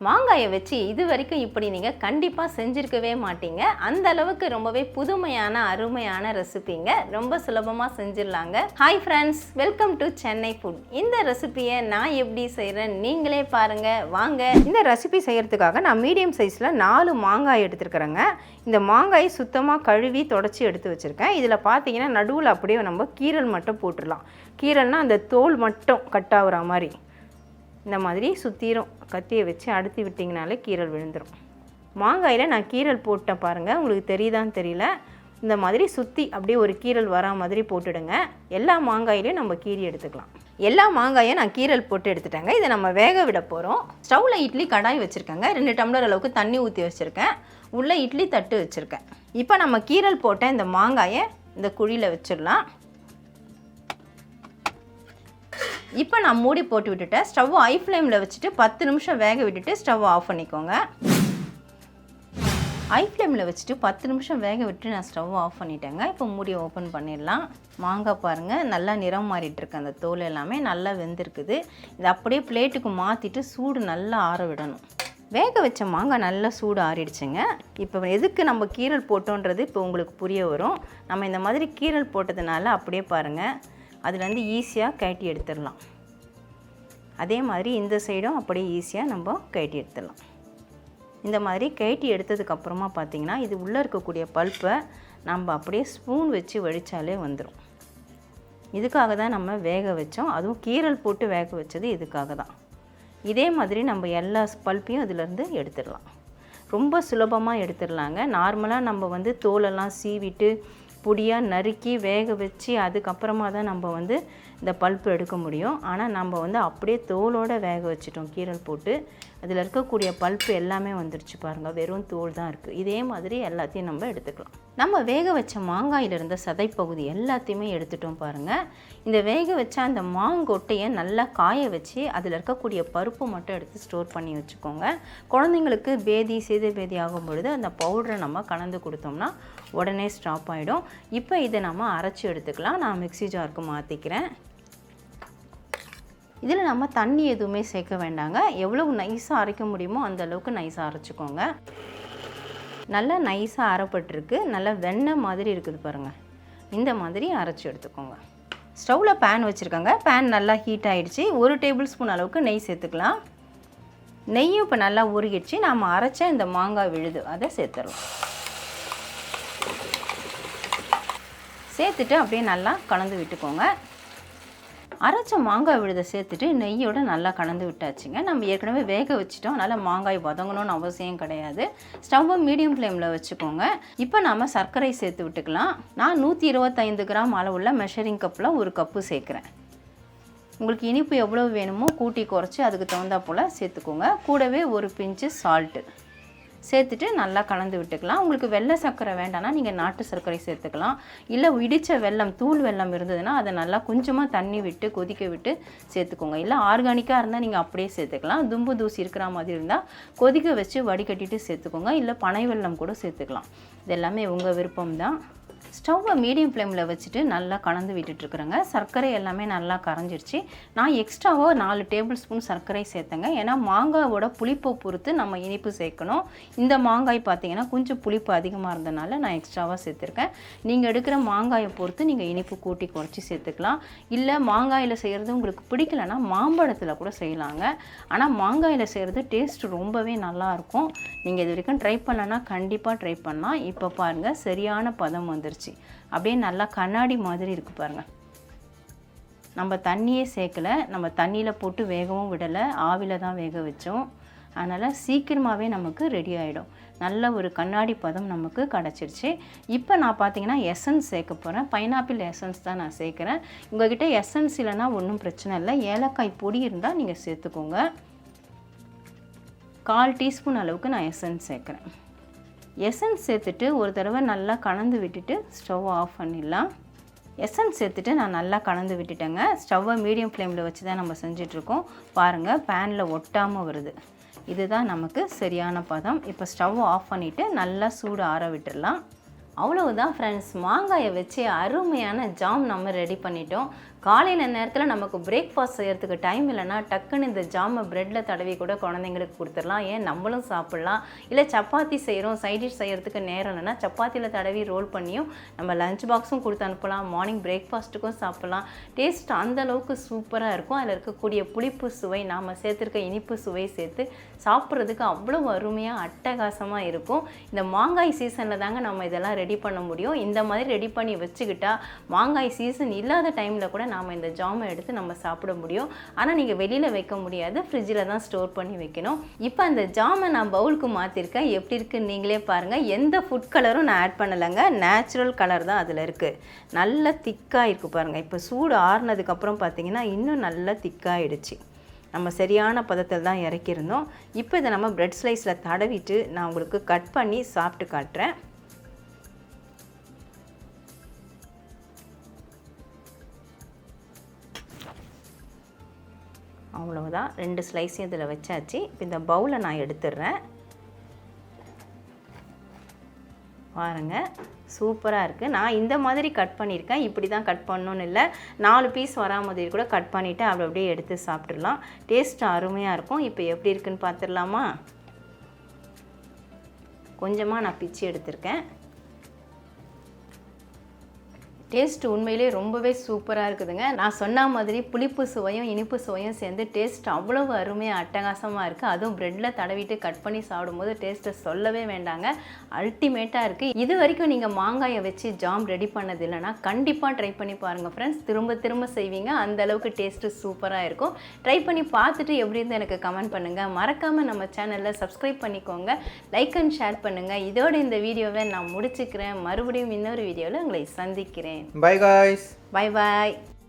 மாங்காயை வச்சு இது வரைக்கும் இப்படி நீங்கள் கண்டிப்பாக செஞ்சுருக்கவே மாட்டீங்க. அந்த அளவுக்கு ரொம்பவே புதுமையான அருமையான ரெசிபிங்க. ரொம்ப சுலபமாக செஞ்சிடலாங்க. Hi friends, welcome to Chennai food. இந்த ரெசிபியை நான் எப்படி செய்கிறேன் நீங்களே பாருங்கள் வாங்க. இந்த ரெசிபி செய்கிறதுக்காக நான் மீடியம் சைஸில் 4 மாங்காய் எடுத்துருக்குறேங்க. இந்த மாங்காய் சுத்தமாக கழுவி தொடச்சி எடுத்து வச்சுருக்கேன். இதில் பார்த்தீங்கன்னா நடுவில் அப்படியே நம்ம கீரல் மட்டும் போட்டுடலாம். கீரல்னால் அந்த தோல் மட்டும் கட் ஆகுற மாதிரி இந்த மாதிரி சுற்றிரும் கத்தியை வச்சு அழுத்தி விட்டிங்கனாலே கீரல் விழுந்துடும். மாங்காயில் நான் கீரல் போட்டேன் பாருங்கள், உங்களுக்கு தெரியுதான்னு தெரியல. இந்த மாதிரி சுற்றி அப்படியே ஒரு கீரல் வரா மாதிரி போட்டுடுங்க. எல்லா மாங்காயிலையும் நம்ம கீரி எடுத்துக்கலாம். எல்லா மாங்காயும் நான் கீரல் போட்டு எடுத்துட்டேங்க. இதை நம்ம வேக விட போகிறோம். ஸ்டவ்வில் இட்லி கடாய் வச்சுருக்கேங்க. 2 டம்ளர் அளவுக்கு தண்ணி ஊற்றி வச்சுருக்கேன். உள்ளே இட்லி தட்டு வச்சுருக்கேன். இப்போ நம்ம கீரல் போட்ட இந்த மாங்காயை இந்த குழியில் வச்சிடலாம். இப்போ நான் மூடி போட்டு விட்டுட்டேன். ஸ்டவ் ஹை ஃப்ளேமில் வச்சுட்டு 10 நிமிஷம் வேக விட்டுட்டு ஸ்டவ் ஆஃப் பண்ணிக்கோங்க. ஹை ஃப்ளேமில் வச்சுட்டு 10 நிமிஷம் வேக விட்டு நான் ஸ்டவ் ஆஃப் பண்ணிட்டேங்க. இப்போ மூடி ஓப்பன் பண்ணிடலாம். மாங்காய் பாருங்கள், நல்லா நிறம் மாறிட்டு இருக்கு. அந்த தோல் எல்லாமே நல்லா வெந்திருக்குது. இதை அப்படியே பிளேட்டுக்கு மாற்றிட்டு சூடு நல்லா ஆற விடணும். வேக வச்ச மாங்காய் நல்லா சூடு ஆறிடுச்சுங்க. இப்போ எதுக்கு நம்ம கீரல் போட்டோன்றது இப்போ உங்களுக்கு புரிய வரும். நம்ம இந்த மாதிரி கீரல் போட்டதுனால அப்படியே பாருங்கள், அதுலேருந்து ஈஸியாக கழட்டி எடுத்துடலாம். அதே மாதிரி இந்த சைடும் அப்படியே ஈஸியாக நம்ம கழட்டி எடுத்துடலாம். இந்த மாதிரி கழட்டி எடுத்ததுக்கப்புறமா பார்த்திங்கன்னா இது உள்ளே இருக்கக்கூடிய பல்ப்பை நம்ம அப்படியே ஸ்பூன் வச்சு வடித்தாலே வந்துடும். இதுக்காக தான் நம்ம வேக வச்சோம். அதுவும் கீரல் போட்டு வேக வச்சது இதுக்காக தான். இதே மாதிரி நம்ம எல்லா பல்ப்பையும் இதிலேருந்து எடுத்துடலாம். ரொம்ப சுலபமாக எடுத்துடலாங்க. நார்மலாக நம்ம தோலெல்லாம் சீவிட்டு பொடியாக நறுக்கி வேக வச்சு அதுக்கப்புறமா தான் நம்ம இந்த பல்ப்பு எடுக்க முடியும். ஆனால் நம்ம அப்படியே தோலோடு வேக வச்சிட்டோம். கீரல் போட்டு அதில் இருக்கக்கூடிய பல்ப்பு எல்லாமே வந்துருச்சு பாருங்கள், வெறும் தோல் தான் இருக்குது. இதே மாதிரி எல்லாத்தையும் நம்ம எடுத்துக்கலாம். நம்ம வேக வச்ச மாங்காயில் இருந்த சதைப்பகுதி எல்லாத்தையுமே எடுத்துட்டோம் பாருங்கள். இந்த வேக வச்ச அந்த மாங்கொட்டையை நல்லா காய வச்சு அதில் இருக்கக்கூடிய பருப்பு மட்டும் எடுத்து ஸ்டோர் பண்ணி வச்சுக்கோங்க. குழந்தைங்களுக்கு சேது பேதி ஆகும் பொழுது அந்த பவுடரை நம்ம கலந்து கொடுத்தோம்னா உடனே ஸ்டாப் ஆகிடும். இப்போ இதை நம்ம அரைச்சி எடுத்துக்கலாம். நான் மிக்ஸி ஜாருக்கு மாற்றிக்கிறேன். இதில் நம்ம தண்ணி எதுவுமே சேர்க்க வேண்டாங்க. எவ்வளவு நைஸாக அரைக்க முடியுமோ அந்த அளவுக்கு நைஸாக அரைச்சிக்கோங்க. நல்லா நைஸாக அரைப்பட்டிருக்கு. நல்லா வெண்ணெய் மாதிரி இருக்குது பாருங்கள். இந்த மாதிரி அரைச்சி எடுத்துக்கோங்க. ஸ்டவ்வில் பேன் வச்சுருக்கோங்க. பேன் நல்லா ஹீட் ஆகிடுச்சு. 1 டேபிள் ஸ்பூன் அளவுக்கு நெய் சேர்த்துக்கலாம். நெய்யும் இப்போ நல்லா உருகிடுச்சு. நாம் அரைச்ச இந்த மாங்காய் விழுது அதை சேர்த்துடலாம். சேர்த்துட்டு அப்படியே நல்லா கலந்து விட்டுக்கோங்க. அரைச்ச மாங்காய் விழுதை சேர்த்துட்டு நெய்யோடு நல்லா கலந்து விட்டாச்சுங்க. நம்ம ஏற்கனவே வேக வச்சுட்டோம். அதனால் மாங்காய் வதங்கணும்னு அவசியம் கிடையாது. ஸ்டவ்வை மீடியம் ஃப்ளேமில் வச்சுக்கோங்க. இப்போ நம்ம சர்க்கரை சேர்த்து விட்டுக்கலாம். நான் 125 கிராம் அளவுள்ள மெஷரிங் கப்பில் 1 கப்பு சேர்க்குறேன். உங்களுக்கு இனிப்பு எவ்வளோ வேணுமோ கூட்டி குறைச்சி அதுக்கு தகுந்தா போல் சேர்த்துக்கோங்க. கூடவே 1 பிஞ்சு சால்ட்டு சேர்த்துட்டு நல்லா கலந்து விட்டுக்கலாம். உங்களுக்கு வெள்ளை சர்க்கரை வேண்டாம்னா நீங்கள் நாட்டு சர்க்கரை சேர்த்துக்கலாம். இல்லை இடித்த வெல்லம், தூள் வெல்லம் இருந்ததுன்னா அதை நல்லா கொஞ்சமாக தண்ணி விட்டு கொதிக்க விட்டு சேர்த்துக்கோங்க. இல்லை ஆர்கானிக்காக இருந்தால் நீங்கள் அப்படியே சேர்த்துக்கலாம். தும்பு தூசி இருக்கிற மாதிரி இருந்தால் கொதிக்க வச்சு வடிகட்டிட்டு சேர்த்துக்கோங்க. இல்லை பனை வெல்லம் கூட சேர்த்துக்கலாம். இது எல்லாமே உங்கள் விருப்பம்தான். ஸ்டவ்வை மீடியம் ஃப்ளேமில் வச்சுட்டு நல்லா கலந்து விட்டுட்டுருக்குறேங்க. சர்க்கரை எல்லாமே நல்லா கரைஞ்சிருச்சு. நான் எக்ஸ்ட்ராவாக 4 டேபிள் ஸ்பூன் சர்க்கரை சேர்த்தேங்க. ஏன்னா மாங்காயோட புளிப்பை பொறுத்து நம்ம இனிப்பு சேர்க்கணும். இந்த மாங்காய் பார்த்தீங்கன்னா கொஞ்சம் புளிப்பு அதிகமாக இருந்தனால நான் எக்ஸ்ட்ராவாக சேர்த்துருக்கேன். நீங்கள் எடுக்கிற மாங்காயை பொறுத்து நீங்கள் இனிப்பு கூட்டி குறைச்சி சேர்த்துக்கலாம். இல்லை மாங்காயில் செய்கிறது உங்களுக்கு பிடிக்கலைன்னா மாம்பழத்தில் கூட செய்யலாங்க. ஆனால் மாங்காயில் செய்கிறது டேஸ்ட் ரொம்பவே நல்லாயிருக்கும். நீங்கள் இது வரைக்கும் ட்ரை பண்ணலன்னா கண்டிப்பாக ட்ரை பண்ணலாம். இப்போ பாருங்கள், சரியான பதம் வந்துருச்சு. அப்படியே நல்லா கண்ணாடி மாதிரி இருக்குது பாருங்கள். நம்ம தண்ணியே சேர்க்கலை. நம்ம தண்ணியில் போட்டு வேகவும் விடலை, ஆவியில் தான் வேக வச்சோம். அதனால் சீக்கிரமாகவே நமக்கு ரெடி ஆகிடும். நல்ல ஒரு கண்ணாடி பதம் நமக்கு கிடச்சிருச்சு. இப்போ நான் பார்த்தீங்கன்னா எசன்ஸ் சேர்க்க போகிறேன். பைனாப்பிள் எசன்ஸ் தான் நான் சேர்க்குறேன். உங்கள்கிட்ட எசன்ஸ் இல்லைன்னா ஒன்றும் பிரச்சனை இல்லை. ஏலக்காய் பொடி இருந்தால் நீங்கள் சேர்த்துக்கோங்க. 1/4 டீஸ்பூன் அளவுக்கு நான் எசன்ஸ் சேர்க்குறேன். எசன்ஸ் சேர்த்துட்டு ஒரு தடவை நல்லா கலந்து விட்டுட்டு ஸ்டவ் ஆஃப் பண்ணிடலாம். எசன்ஸ் சேர்த்துட்டு நான் நல்லா கலந்து விட்டுட்டேங்க. ஸ்டவ்வை மீடியம் ஃப்ளேமில் வச்சு தான் நம்ம செஞ்சிட்ருக்கோம். பாருங்கள், பேனில் ஒட்டாமல் வருது. இதுதான் நமக்கு சரியான பதம். இப்போ ஸ்டவ் ஆஃப் பண்ணிவிட்டு நல்லா சூடு ஆற விட்டுடலாம். அவ்வளவுதான் ஃப்ரெண்ட்ஸ், மாங்காயை வச்சு அருமையான ஜாம் நம்ம ரெடி பண்ணிட்டோம். காலையில் நேரத்தில் நமக்கு பிரேக்ஃபாஸ்ட் செய்கிறதுக்கு டைம் இல்லைன்னா டக்குன்னு இந்த ஜாமை ப்ரெட்டில் தடவி கூட குழந்தைங்களுக்கு கொடுத்துடலாம். ஏன் நம்மளும் சாப்பிட்லாம். இல்லை சப்பாத்தி செய்கிறோம், சைடிஷ் செய்கிறதுக்கு நேரம் இல்லைன்னா சப்பாத்தியில் தடவி ரோல் பண்ணியும் நம்ம லஞ்ச் பாக்ஸும் கொடுத்து அனுப்பலாம். மார்னிங் பிரேக்ஃபாஸ்ட்டுக்கும் சாப்பிட்லாம். டேஸ்ட் அந்தளவுக்கு சூப்பராக இருக்கும். அதில் இருக்கக்கூடிய புளிப்பு சுவை, நாம் சேர்த்துருக்க இனிப்பு சுவை சேர்த்து சாப்பிட்றதுக்கு அவ்வளோ அருமையாக அட்டகாசமாக இருக்கும். இந்த மாங்காய் சீசனில் தாங்க நம்ம இதெல்லாம் ரெடி பண்ண முடியும். இந்த மாதிரி ரெடி பண்ணி வச்சுக்கிட்டா மாங்காய் சீசன் இல்லாத டைமில் கூட நாம் இந்த ஜாமை எடுத்து நம்ம சாப்பிட முடியும். ஆனால் நீங்கள் வெளியில் வைக்க முடியாது, ஃப்ரிட்ஜில் தான் ஸ்டோர் பண்ணி வைக்கணும். இப்போ அந்த ஜாமை நான் பவுலுக்கு மாற்றிருக்கேன். எப்படி இருக்குன்னு நீங்களே பாருங்கள். எந்த ஃபுட் கலரும் நான் ஆட் பண்ணலைங்க, நேச்சுரல் கலர் தான் அதில் இருக்குது. நல்ல திக்காக இருக்குது பாருங்கள். இப்போ சூடு ஆறுனதுக்கப்புறம் பார்த்தீங்கன்னா இன்னும் நல்லா திக்காகிடுச்சு. நம்ம சரியான பதத்தில் தான் இறக்கியிருந்தோம். இப்போ இதை நம்ம பிரெட் ஸ்லைஸில் தடவிட்டு நான் உங்களுக்கு கட் பண்ணி சாப்பிட்டு காட்டுறேன். அவ்வளவுதான், 2 ஸ்லைஸையும் இதில் வச்சாச்சு. இப்போ இந்த பவுலை நான் எடுத்துடுறேன். பாருங்கள், சூப்பராக இருக்குது. நான் இந்த மாதிரி கட் பண்ணியிருக்கேன். இப்படி தான் கட் பண்ணணுன்னு இல்லை, 4 பீஸ் வரா மாதிரி கூட கட் பண்ணிவிட்டு அப்படியே எடுத்து சாப்பிட்றலாம். டேஸ்ட் அருமையாக இருக்கும். இப்போ எப்படி இருக்குன்னு பார்த்துடலாமா? கொஞ்சமாக நான் பிச்சு எடுத்திருக்கேன். டேஸ்ட் உண்மையிலே ரொம்பவே சூப்பராக இருக்குதுங்க. நான் சொன்ன மாதிரி புளிப்பு சுவையும் இனிப்பு சுவையும் சேர்ந்து டேஸ்ட் அவ்வளவு அருமையாக அட்டகாசமாக இருக்குது. அதுவும் ப்ரெட்டில் தடவிட்டு கட் பண்ணி சாப்பிடும்போது டேஸ்ட்டை சொல்லவே வேண்டாங்க, அல்டிமேட்டாக இருக்குது. இது வரைக்கும் நீங்கள் மாங்காயை வச்சு ஜாம் ரெடி பண்ணது இல்லைன்னா கண்டிப்பாக ட்ரை பண்ணி பாருங்கள் ஃப்ரெண்ட்ஸ். திரும்ப திரும்ப செய்வீங்க, அந்தளவுக்கு டேஸ்ட்டு சூப்பராக இருக்கும். ட்ரை பண்ணி பார்த்துட்டு எப்படி இருந்து எனக்கு கமெண்ட் பண்ணுங்கள். மறக்காமல் நம்ம சேனலில் சப்ஸ்கிரைப் பண்ணிக்கோங்க, லைக் அண்ட் ஷேர் பண்ணுங்கள். இதோட இந்த வீடியோவை நான் முடிச்சுக்கிறேன். மறுபடியும் இன்னொரு வீடியோவில் உங்களை சந்திக்கிறேன். Bye guys. Bye bye.